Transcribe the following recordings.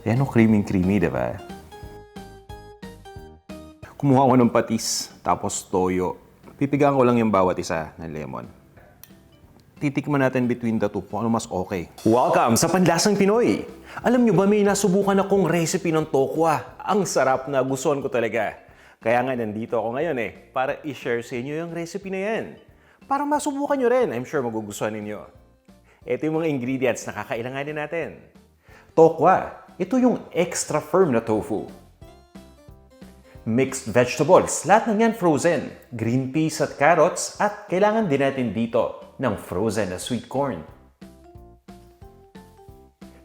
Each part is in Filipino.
Yan o, creamy-creamy, diba? Kumuha ko ng patis, tapos toyo. Pipigaan ko lang yung bawat isa ng lemon. Titikman natin between the two kung ano mas okay. Welcome sa Panlasang Pinoy! Alam nyo ba, may nasubukan akong recipe ng tokwa. Ang sarap, na gustuhan ko talaga. Kaya nga nandito ako ngayon para i-share sa inyo yung recipe na yan. Para masubukan nyo rin, I'm sure magugustuhan ninyo. Ito yung mga ingredients na kakailanganin natin. Tokwa, ito yung extra firm na tofu. Mixed vegetables, lahat ng yan frozen. Green peas at carrots, at kailangan din natin dito ng frozen na sweet corn.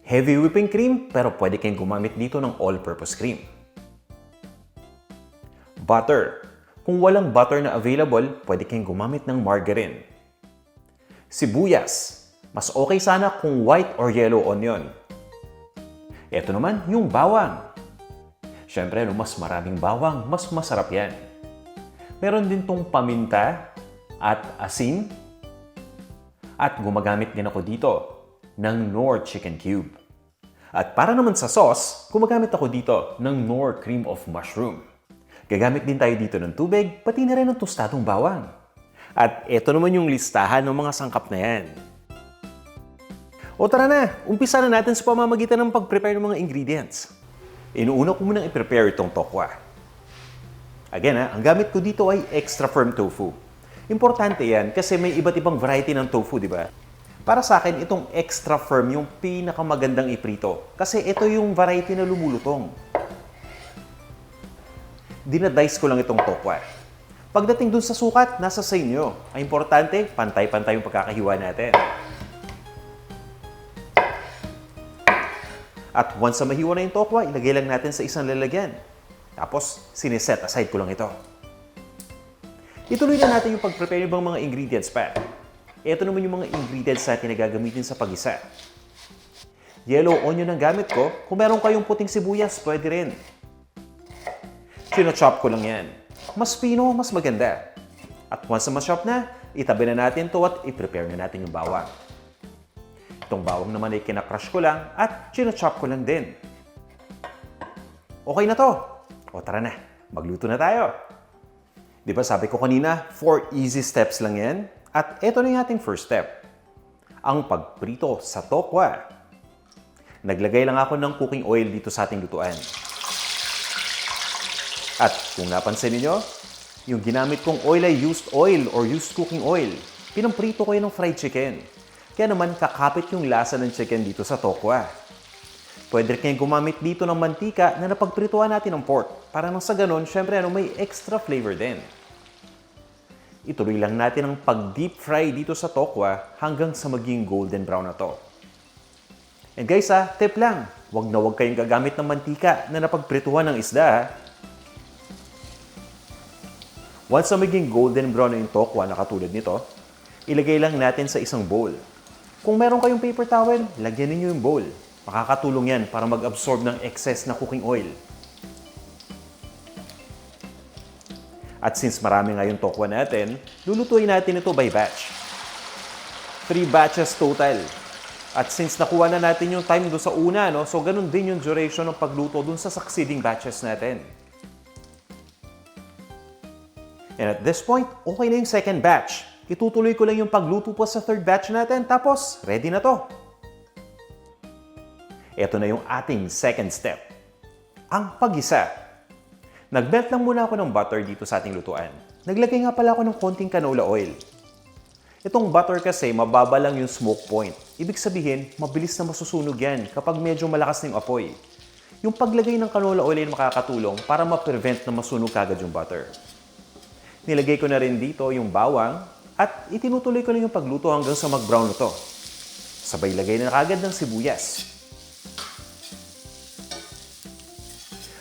Heavy whipping cream, pero pwede kayong gumamit dito ng all-purpose cream. Butter. Kung walang butter na available, pwede kayong gumamit ng margarine. Sibuyas. Mas okay sana kung white or yellow onion. Ito naman yung bawang. Siyempre, mas maraming bawang, mas masarap yan. Meron din tong paminta at asin. At gumagamit din ako dito ng Knorr Chicken Cube. At para naman sa sauce, gumagamit ako dito ng Knorr Cream of Mushroom. Gagamit din tayo dito ng tubig, pati na rin ng tostadong bawang. At ito naman yung listahan ng mga sangkap na yan. O tara na, umpisa na natin sa pamamagitan ng pag-prepare ng mga ingredients. Inuuna ko munang i-prepare itong tokwa. Again, ang gamit ko dito ay extra firm tofu. Importante yan kasi may iba't ibang variety ng tofu, di ba? Para sa akin, itong extra firm yung pinakamagandang iprito kasi ito yung variety na lumulutong. Dinadice ko lang itong tokwa. Pagdating dun sa sukat, nasa sa inyo. Ang importante, pantay-pantay yung pagkakahiwa natin. At once na mahiwa na yung tokwa, ilagay lang natin sa isang lalagyan. Tapos, siniset aside ko lang ito. Ituloy na natin yung pag-prepare ng mga ingredients pa. Ito naman yung mga ingredients natin na gagamitin sa pag-isa. Yellow onion ang gamit ko. Kung meron kayong puting sibuyas, pwede rin. Chino-chop ko lang yan. Mas pino, mas maganda. At once na ma-chop na, itabi na natin to at i-prepare na natin yung bawang. Itong bawang naman ay kinakrush ko lang at chino-chop ko lang din. Okay na to. O tara na, magluto na tayo. Di ba sabi ko kanina, 4 easy steps lang yan? At ito na yung ating first step. Ang pagprito sa tokwa. Naglagay lang ako ng cooking oil dito sa ating lutuan. At kung napansin niyo, yung ginamit kong oil ay used oil or used cooking oil. Pinamprito ko yun ng fried chicken. Kaya naman kakapit yung lasa ng chicken dito sa tokwa. Pwede kayong gumamit dito ng mantika na napagprituan natin ng pork. Para nang sa ganun, syempre may extra flavor din. Ituloy lang natin ang pag-deep fry dito sa tokwa hanggang sa maging golden brown na to. And guys tip lang, wag na wag kayong gagamit ng mantika na napagprituan ng isda. Once na maging golden brown na yung tokwa na katulad nito, ilagay lang natin sa isang bowl. Kung meron kayong paper towel, lagyan niyo yung bowl. Makakatulong yan para mag-absorb ng excess na cooking oil. At since marami nga yung tokwa natin, lulutuin natin ito by batch. 3 batches total. At since nakuha na natin yung time doon sa una, so ganun din yung duration ng pagluto doon sa succeeding batches natin. And at this point, okay na yung second batch. Itutuloy ko lang yung pagluto po sa third batch natin, tapos ready na to. Ito na yung ating second step. Ang pag-isa. Nag-melt lang muna ako ng butter dito sa ating lutuan. Naglagay nga pala ako ng konting canola oil. Itong butter kasi, mababa lang yung smoke point. Ibig sabihin, mabilis na masusunog yan kapag medyo malakas na yung apoy. Yung paglagay ng canola oil ay makakatulong para ma-prevent na masunog kagad yung butter. Nilagay ko na rin dito yung bawang at itinutuloy ko na yung pagluto hanggang sa mag-brown na to. Sabay lagay na kagad ng sibuyas.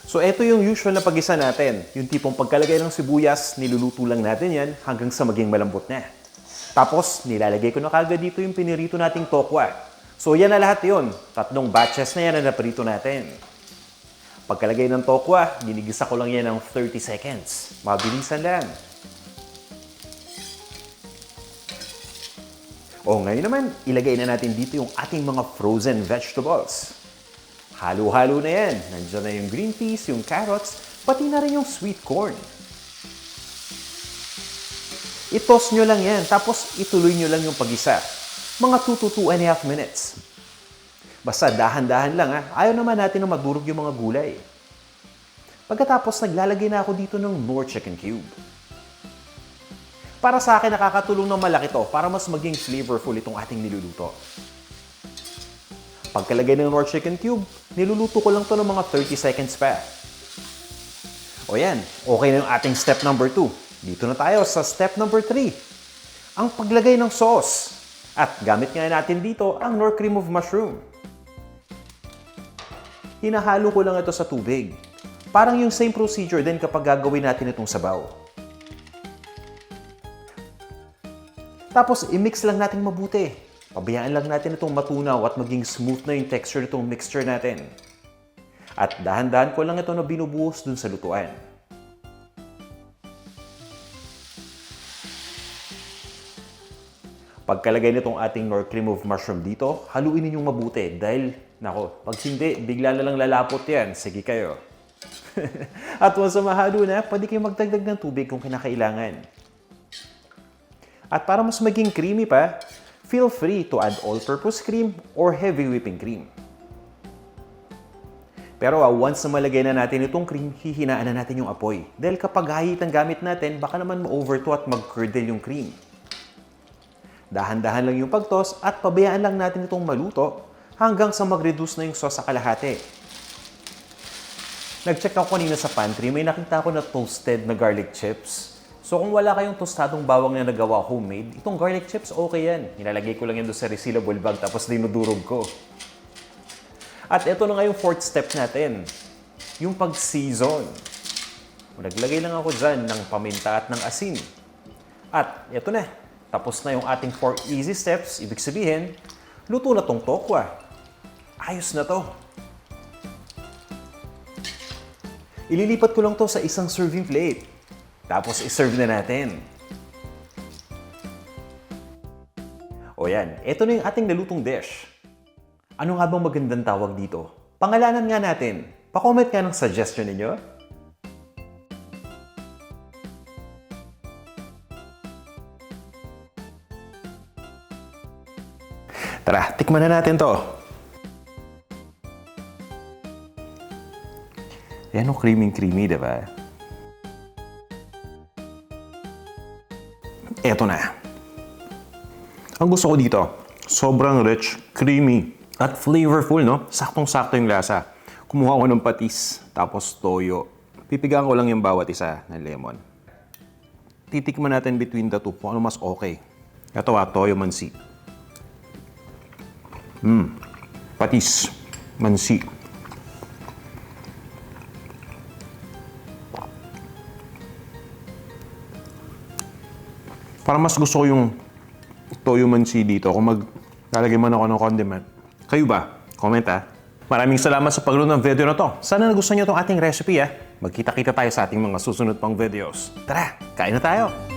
So ito yung usual na pag-isa natin. Yung tipong pagkalagay ng sibuyas, niluluto lang natin yan hanggang sa maging malambot na. Tapos nilalagay ko na kagad dito yung pinirito nating tokwa. So yan na lahat yun. 3 batches na yan na naprito natin. Pagkalagay ng tokwa, ginigisa ko lang yan ng 30 seconds. Mabilisan lang. O ngayon naman, ilagay na natin dito yung ating mga frozen vegetables. Halo-halo na yan. Nandiyan na yung green peas, yung carrots, pati na rin yung sweet corn. I-toss nyo lang yan, tapos ituloy nyo lang yung pag-isa. Mga 2 to 2.5 minutes. Basta dahan-dahan lang ha. Ayaw naman natin na madurog yung mga gulay. Pagkatapos, naglalagay na ako dito ng Knorr Chicken Cube. Para sa akin, nakakatulong ng malaki to para mas maging flavorful itong ating niluluto. Pagkalagay ng Knorr Chicken Cube, niluluto ko lang to ng mga 30 seconds pa. O yan, okay na yung ating step number 2. Dito na tayo sa step number 3. Ang paglagay ng sauce. At gamit nga natin dito ang Knorr Cream of Mushroom. Hinahalo ko lang ito sa tubig. Parang yung same procedure din kapag gagawin natin itong sabaw. Tapos, i-mix lang natin mabuti. Pabayaan lang natin itong matunaw at maging smooth na yung texture nitong mixture natin. At dahan-dahan ko lang ito na binubuhos dun sa lutuan. Pagkalagay nitong ating Knorr Cream of Mushroom dito, haluin ninyong mabuti dahil, nako, pag hindi, bigla na lang lalapot yan. Sige kayo. At once na mahalo na, pwede kayong magdagdag ng tubig kung kinakailangan. At para mas maging creamy pa, feel free to add all-purpose cream or heavy whipping cream. Pero once na malagay na natin itong cream, hihinaan na natin yung apoy. Dahil kapag hahit ang gamit natin, baka naman ma-over to at mag-curdle yung cream. Dahan-dahan lang yung pagtos at pabayaan lang natin itong maluto hanggang sa mag-reduce na yung sauce sa kalahati. Nag-check ako kanina sa pantry, may nakita ako na toasted na garlic chips. So kung wala kayong tostadong bawang na nagawa homemade, itong garlic chips okay yan. Nilalagay ko lang yan doon sa resealable bag tapos dinudurog ko. At ito na nga yung 4th step natin, yung pag-season. Naglagay lang ako dyan ng paminta at ng asin. At ito na, tapos na yung ating 4 easy steps, ibig sabihin, luto na tong tokwa. Ayos na to. Ililipat ko lang to sa isang serving plate. Tapos iserve na natin. O yan, ito na yung ating nalutong dish. Ano nga bang magandang tawag dito? Pangalanan nga natin. Pa-comment nga ng suggestion ninyo. Tara, tikman na natin to. Yan o, creamy, diba? Eto na. Ang gusto ko dito, sobrang rich, creamy, at flavorful, no? Saktong-sakto yung lasa. Kumuha ko ng patis, tapos toyo. Pipigaan ko lang yung bawat isa ng lemon. Titikman natin between the two kung ano mas okay. Ito toyo mansi. Patis, mansi. Parang mas gusto ko yung toyo mansi dito kung maglalagay man ako ng condiment. Kayo ba? Comment ha. Maraming salamat sa pagnood ng video na to. Sana nagustuhan niyo itong ating recipe ha. Magkita-kita tayo sa ating mga susunod pang videos. Tara, kain na tayo!